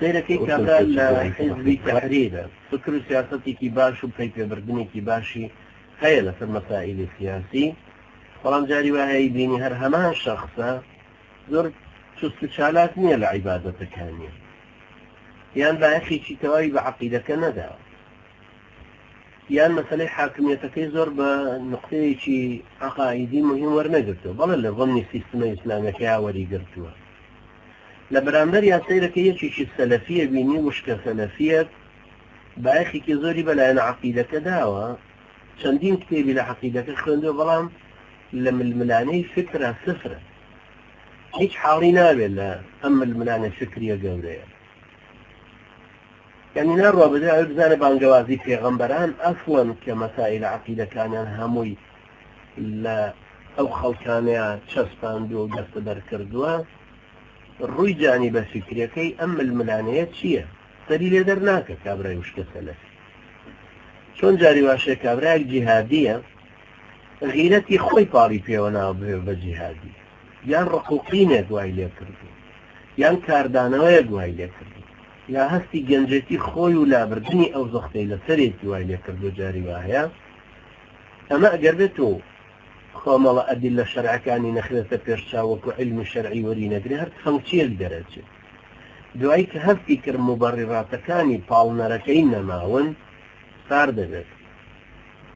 سيركي كابرا لحزب تحرير فكر سياستي كباش وبي بردني كباشي هي لسر المسائل السياسي فلان جاري وهي بيني هرهما شخصا زور شالات نية لعبادتك هانية يعني باخي شي تواي بعقيدك ندا يعني مثلا حاكميتك زور بنقطة شي عقائدي مهم ورنقرته بل اللي ظني سيستم إسلامك يا وري قرتوه لبرامبر يا سيرك يشي السلفية بيني وشك سلفية باخي كي زوري بلا أنا عقيدك داوة شندين كتابي لعقيدك خوندو بلام لما الملاني فكرة صفرة هيك حالي نابل أما الملاني فكرية قولية يعني نروى بدأ بزانب عن جوازي في غنبران أصلا كمسائل عقيدة كان هموي لا أو خلقانيا تشسباندو قصد بركردوا الروي جانب فكريكي أما الملانيات شيء دليل درناك كابراي وشك سلفي شون جاري واشي كابراي جهادية غيرتي خوي باري بيونا بجهادي يان رقوقين يقوي لي كردو يان كاردانوا يقوي لي كردو يا هستي جنجتي خوي ولا بردني أو زختي لسريت يقوي لي كردو جاري واهيا أما أقربتو خامل أدلة شرع كاني نخلة بيرشاوك وعلم الشرعي ورينا قريها تفنكشي الدرجة دوائك هفتكر مبررات كاني بالنا ركينا ماون صار دبت